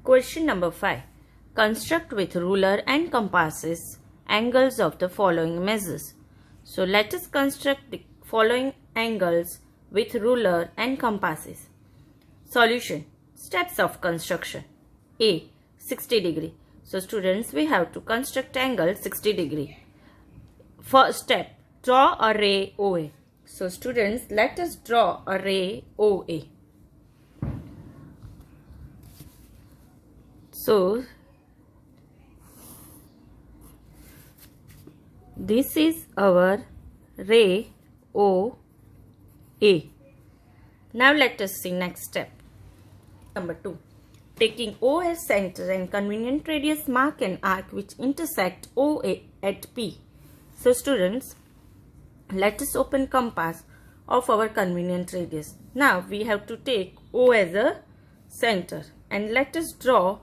Question number 5. Construct with ruler and compasses angles of the following measures. So let us construct the following angles with ruler and compasses. Solution. Steps of construction. A. 60 degree. So students, we have to construct angle 60 degree. First step. Draw a ray OA. So students, let us draw a ray OA. So this is our ray OA. Now let us see next step. Number 2. Taking O as center and convenient radius, mark an arc which intersect OA at P. So students, let us open compass of our convenient radius. Now we have to take O as a center and let us draw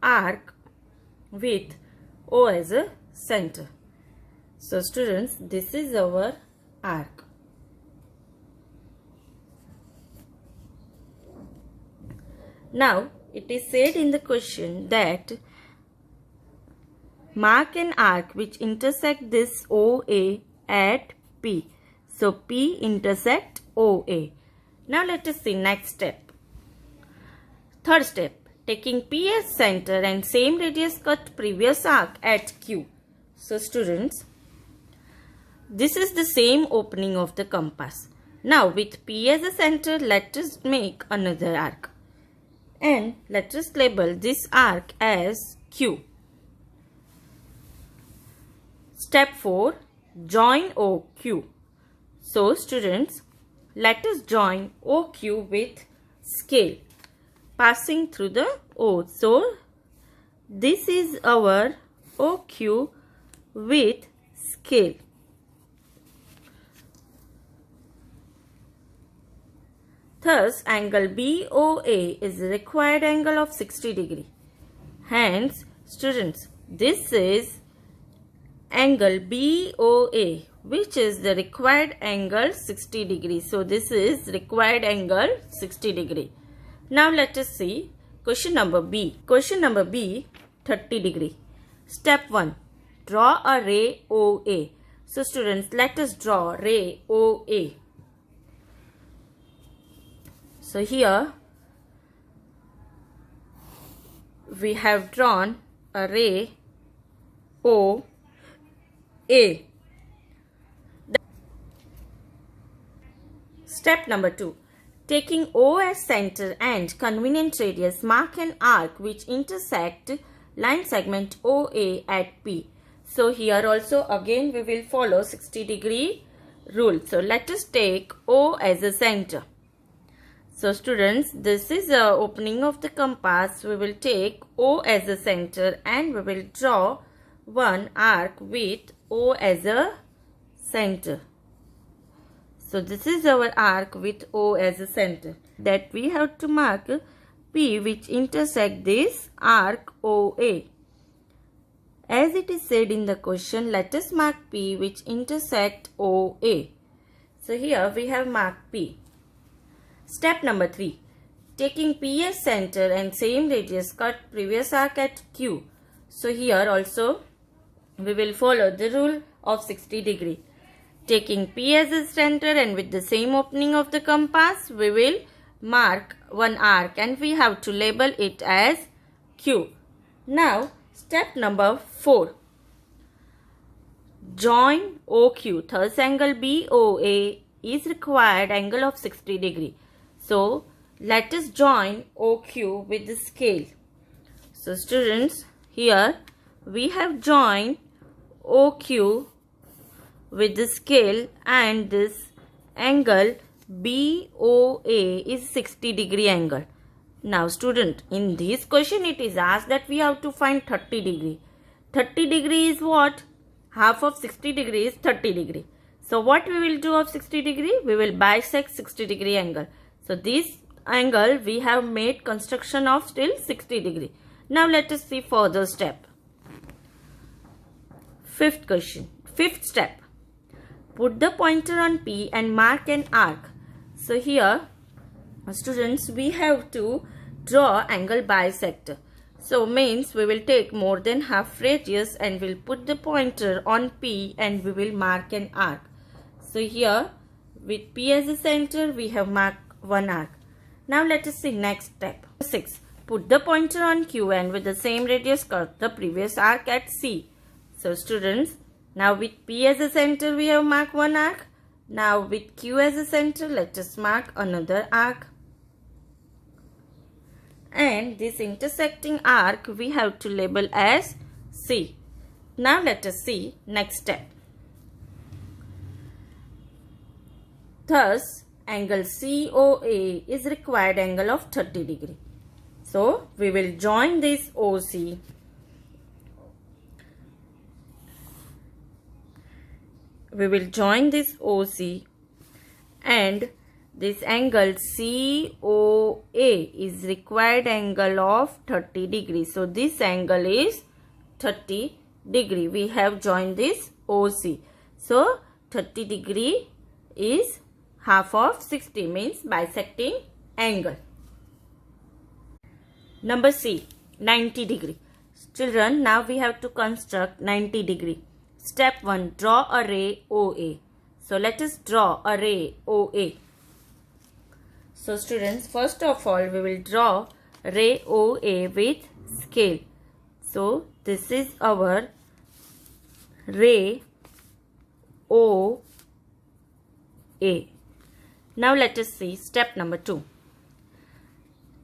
arc with O as a center. So students, this is our arc. Now it is said in the question that mark an arc which intersect this OA at P. So P intersect OA. Now let us see next step. Third step. Taking P as center and same radius, cut previous arc at Q. So students, this is the same opening of the compass. Now with P as a center, let us make another arc. And let us label this arc as Q. Step 4. Join OQ. So students, let us join OQ with scale passing through the O. So this is our OQ with scale. Thus, angle BOA is the required angle of 60 degree. Hence, students, this is angle BOA, which is the required angle 60 degree. So, this is required angle 60 degree. Now, let us see question number B. Question number B, 30 degree. Step 1. Draw a ray OA. So, students, let us draw ray OA. So here we have drawn a ray OA. Step number 2. Taking O as center and convenient radius, mark an arc which intersect line segment OA at P. So here also again we will follow 60 degree rule. So let us take O as a center. So students, this is the opening of the compass. We will take O as a center and we will draw one arc with O as a center. So this is our arc with O as a center. That we have to mark P which intersect this arc OA. As it is said in the question, let us mark P which intersect OA. So here we have marked P. Step number 3. Taking P as center and same radius, cut previous arc at Q. So here also we will follow the rule of 60 degree. Taking P as a center and with the same opening of the compass, we will mark one arc and we have to label it as Q. Now step number 4. Join OQ. Thus angle BOA is required angle of 60 degree. So let us join OQ with the scale. So students, here we have joined OQ with the scale and this angle BOA is 60 degree angle. Now student, in this question it is asked that we have to find 30 degree. 30 degree is what? Half of 60 degree is 30 degree. So what we will do of 60 degree? We will bisect 60 degree angle. So this angle we have made construction of still 60 degree. Now let us see further step. Fifth step. Put the pointer on P and mark an arc. So here students, we have to draw angle bisector. So means we will take more than half radius and we'll put the pointer on P and we will mark an arc. So here with P as a center we have marked one arc. Now let us see next step. 6. Put the pointer on Q and with the same radius cut the previous arc at C. So students, now with P as a center we have marked one arc. Now with Q as a center let us mark another arc. And this intersecting arc we have to label as C. Now let us see next step. Thus, angle COA is required angle of 30 degree. So, we will join this OC. We will join this OC and this angle COA is required angle of 30 degree. So, this angle is 30 degree. We have joined this OC. So, 30 degree is half of 60 means bisecting angle. Number C, 90 degree. Children, now we have to construct 90 degree. Step 1, draw a ray OA. So let us draw a ray OA. So students, first of all we will draw ray OA with scale. So this is our ray OA. Now let us see step number 2.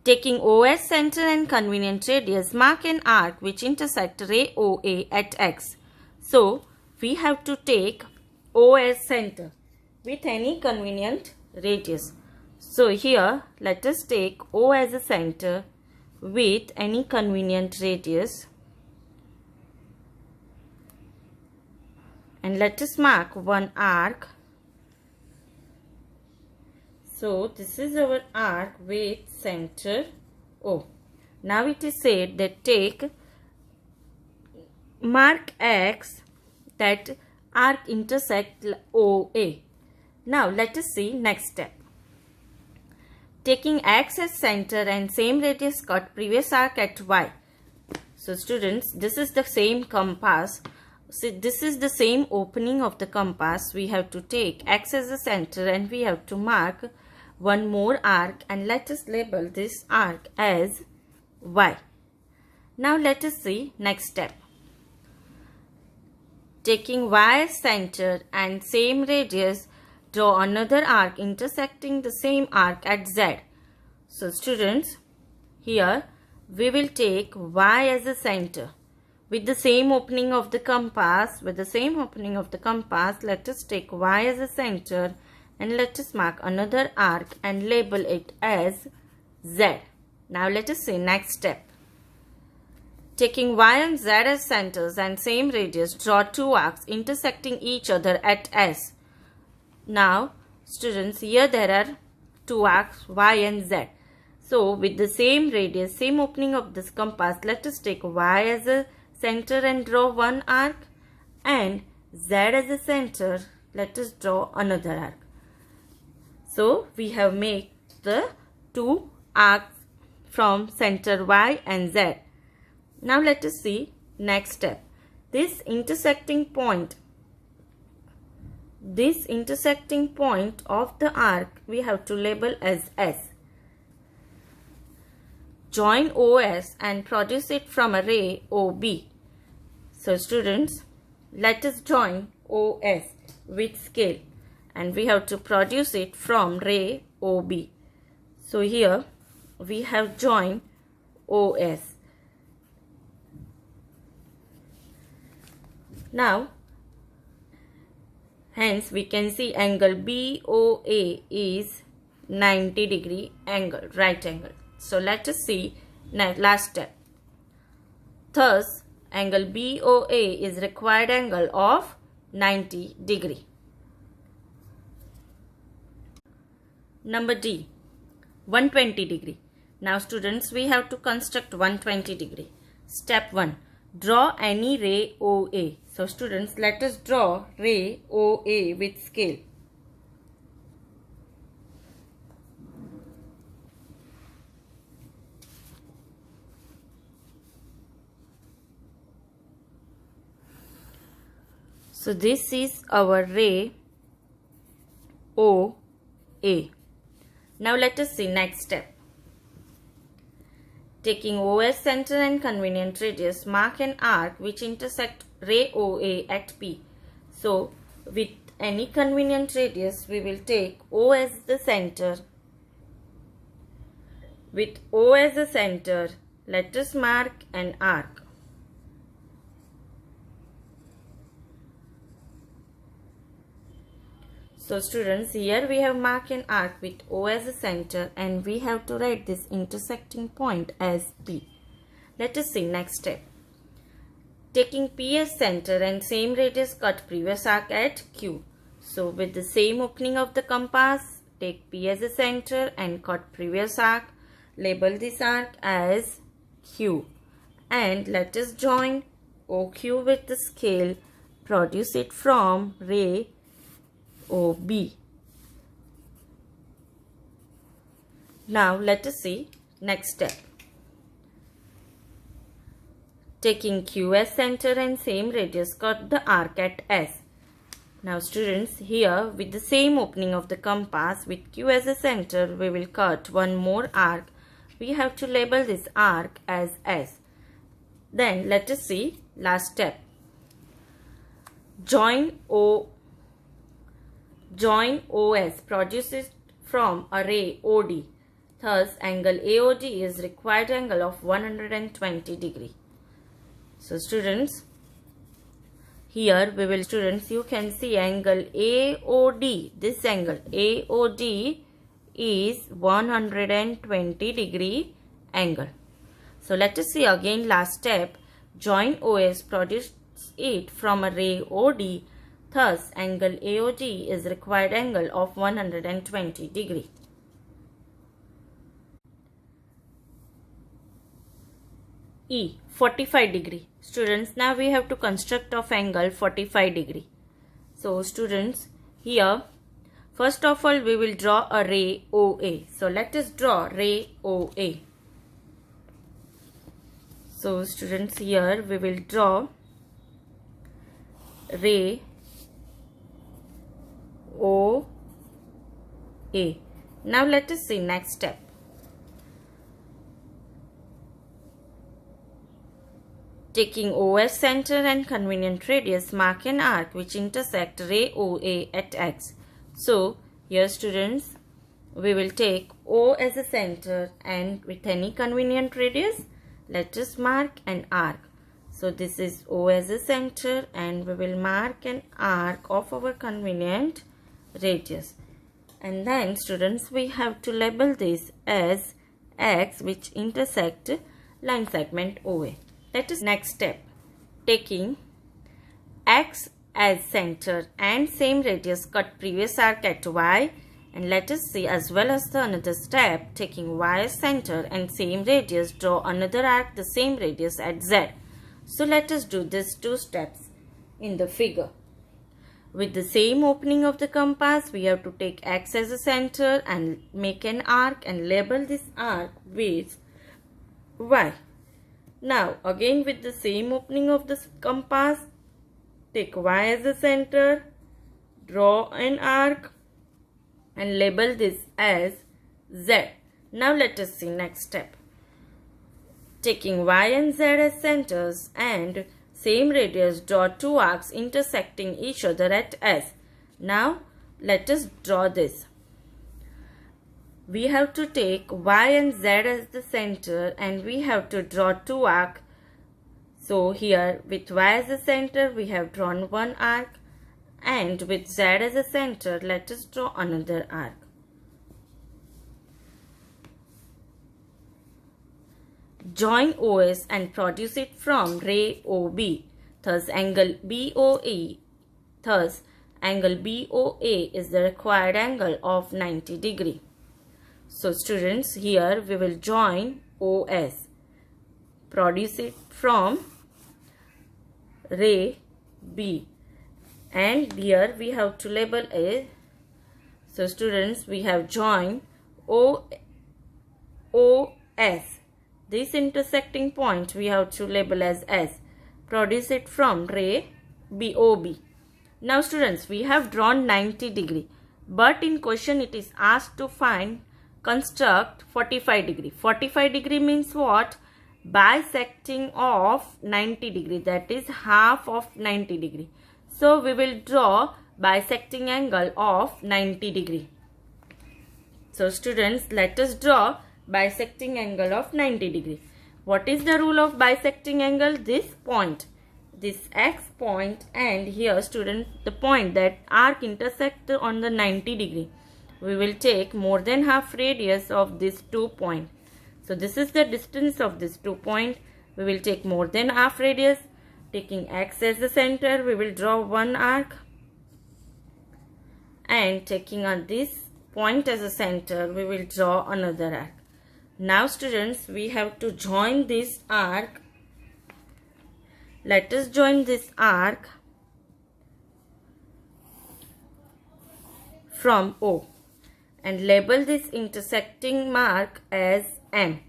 Taking O as center and convenient radius, mark an arc which intersect ray OA at X. So we have to take O as center with any convenient radius. So here let us take O as a center with any convenient radius. And let us mark one arc. So this is our arc with center O. Now it is said that take mark X that arc intersect OA. Now let us see next step. Taking X as center and same radius cut previous arc at Y. So students, this is the same compass. So this is the same opening of the compass. We have to take X as a center and we have to mark one more arc and let us label this arc as Y. Now let us see next step. Taking Y as center and same radius, draw another arc intersecting the same arc at Z. So students, here we will take Y as a center. With the same opening of the compass, let us take Y as a center and let us mark another arc and label it as Z. Now let us see next step. Taking Y and Z as centers and same radius, draw two arcs intersecting each other at S. Now students, here there are two arcs Y and Z. So with the same radius, same opening of this compass, let us take Y as a center and draw one arc, and Z as a center, let us draw another arc. So we have made the two arcs from center Y and Z. Now let us see next step. This intersecting point of the arc we have to label as S. Join OS and produce it from a ray OB. So students, let us join OS with scale and we have to produce it from ray OB. So here we have joined OS. Now, hence we can see angle BOA is 90 degree angle, right angle. So let us see last step. Thus, angle BOA is required angle of 90 degree. Number D, 120 degree. Now students, we have to construct 120 degree. Step 1, draw any ray OA. So students, let us draw ray OA with scale. So this is our ray OA. Now let us see next step. Taking OS center and convenient radius, mark an arc which intersect ray OA at P. So with any convenient radius, we will take O as the center. With O as the center, let us mark an arc. So students, here we have marked an arc with O as a center and we have to write this intersecting point as P. Let us see next step. Taking P as center and same radius, cut previous arc at Q. So with the same opening of the compass, take P as a center and cut previous arc. Label this arc as Q. And let us join OQ with the scale. Produce it from ray OB. Now let us see next step. Taking Q as center and same radius, cut the arc at S. Now students, here with the same opening of the compass with Q as a center, we will cut one more arc. We have to label this arc as S. Then let us see last step. Join OS, produce it from a ray OD. Thus, angle AOD is required angle of 120 degree. So students, here we will, students, you can see angle AOD. This angle AOD is 120 degree angle. So let us see again last step. Join OS, produce it from a ray OD. Thus, angle AOD is required angle of 120 degree. E, 45 degree. Students, now we have to construct of angle 45 degree. So students, here first of all we will draw a ray OA. So let us draw ray OA. So students, here we will draw ray OA. Now let us see next step. Taking OS center and convenient radius, mark an arc which intersect ray OA at X. So here students, we will take O as a center and with any convenient radius, let us mark an arc. So this is O as a center and we will mark an arc of our convenient radius. And then students, we have to label this as X which intersect line segment OA. Let us next step. Taking X as center and same radius, cut previous arc at Y. And let us see as well as the another step. Taking Y as center and same radius, draw another arc the same radius at Z. So let us do these two steps in the figure. With the same opening of the compass, we have to take X as a center and make an arc and label this arc with Y. Now again with the same opening of the compass, take Y as a center, draw an arc and label this as Z. Now let us see next step. Taking Y and Z as centers and same radius, draw two arcs intersecting each other at S. Now let us draw this. We have to take Y and Z as the center and we have to draw two arcs. So here with Y as the center, we have drawn one arc and with Z as a center, let us draw another arc. Join OS and produce it from ray OB. Thus angle BOA is the required angle of 90 degree. So students, here we will join OS. Produce it from ray B. And here we have to label A. So students, we have joined OS. This intersecting point we have to label as S. Produce it from ray BOB. Now students, we have drawn 90 degree, but in question it is asked to construct 45 degree. 45 degree means what? Bisecting of 90 degree, that is half of 90 degree. So we will draw bisecting angle of 90 degree. So students, let us draw bisecting angle of 90 degree. What is the rule of bisecting angle? This point, this x point, and here student, the point that arc intersect on the 90 degree. We will take more than half radius of this 2 point. So this is the distance of this 2 point. We will take more than half radius. Taking x as the center, we will draw one arc, and taking on this point as a center, we will draw another arc. Now students, we have to join this arc. Let us join this arc from O and label this intersecting mark as M.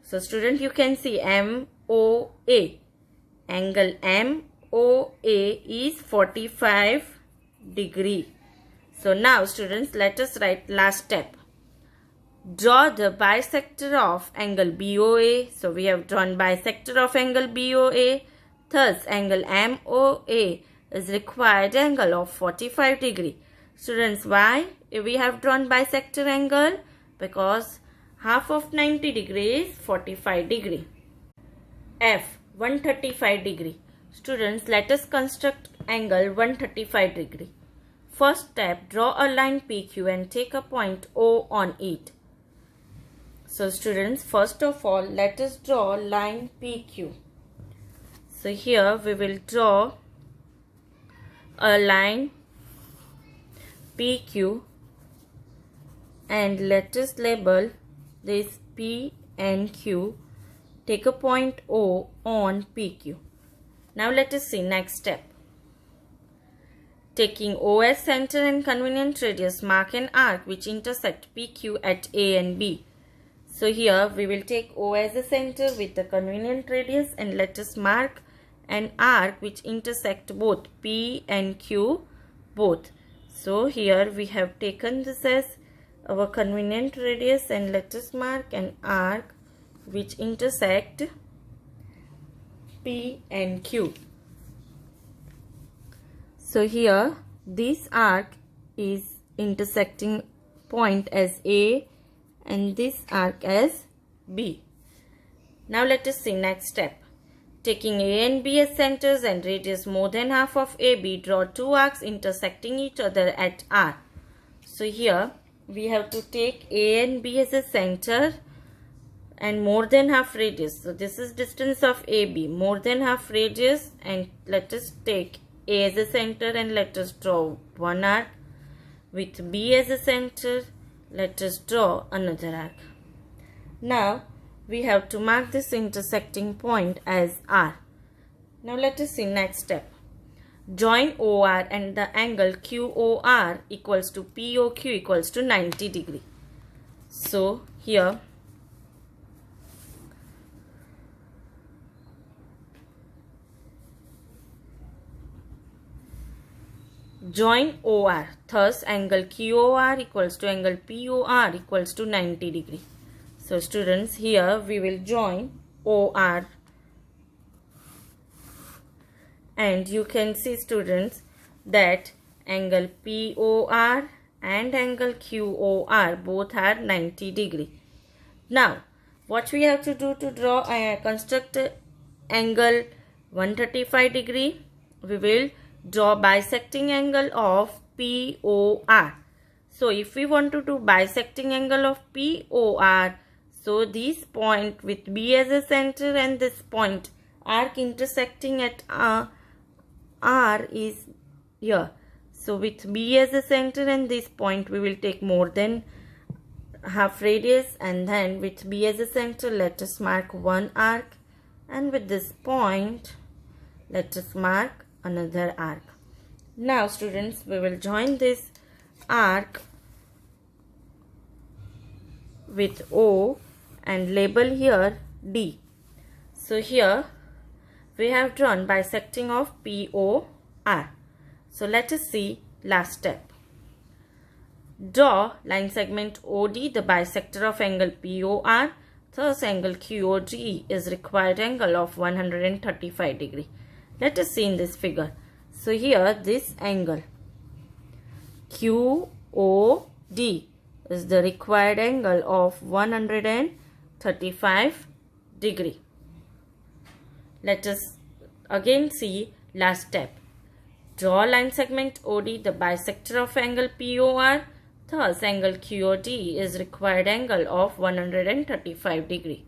So student, you can see MOA. Angle MOA is 45 degree. So now students, let us write last step. Draw the bisector of angle BOA. So we have drawn bisector of angle BOA. Thus angle MOA is required angle of 45 degree. Students, why we have drawn bisector angle? Because half of 90 degree is 45 degree. F, 135 degree. Students, let us construct angle 135 degree. First step, draw a line PQ and take a point O on it. So students, first of all, let us draw line PQ. So here we will draw a line PQ and let us label this P and Q. Take a point O on PQ. Now let us see next step. Taking O as center and convenient radius, mark an arc which intersect PQ at A and B. So here we will take O as a center with the convenient radius and let us mark an arc which intersect both P and Q both. So here we have taken this as our convenient radius and let us mark an arc which intersect P and Q. So here this arc is intersecting point as A and this arc as B. Now let us see next step. Taking A and B as centers and radius more than half of AB, draw two arcs intersecting each other at R. So here we have to take A and B as a center and more than half radius. So this is distance of AB, more than half radius, and let us take A as a center and let us draw one arc. With B as a center, let us draw another arc. Now we have to mark this intersecting point as R. Now let us see next step. Join OR and the angle QOR equals to POQ equals to 90 degree. So here join OR, thus angle QOR equals to angle POR equals to 90 degree. So students, here we will join OR and you can see students that angle POR and angle QOR both are 90 degree. Now what we have to do to draw construct angle 135 degree? We will draw bisecting angle of POR. So if we want to do bisecting angle of POR, so this point with B as a center and this point arc intersecting at R is here. So with B as a center and this point we will take more than half radius, and then with B as a center let us mark one arc, and with this point let us mark another arc. Now students, we will join this arc with O and label here D. So here we have drawn bisecting of POR. So let us see last step. Draw line segment OD, the bisector of angle POR. Thus angle QOD is required angle of 135 degree. Let us see in this figure. So here this angle QOD is the required angle of 135 degree. Let us again see last step. Draw line segment OD, the bisector of angle POR. Thus angle QOD is required angle of 135 degree.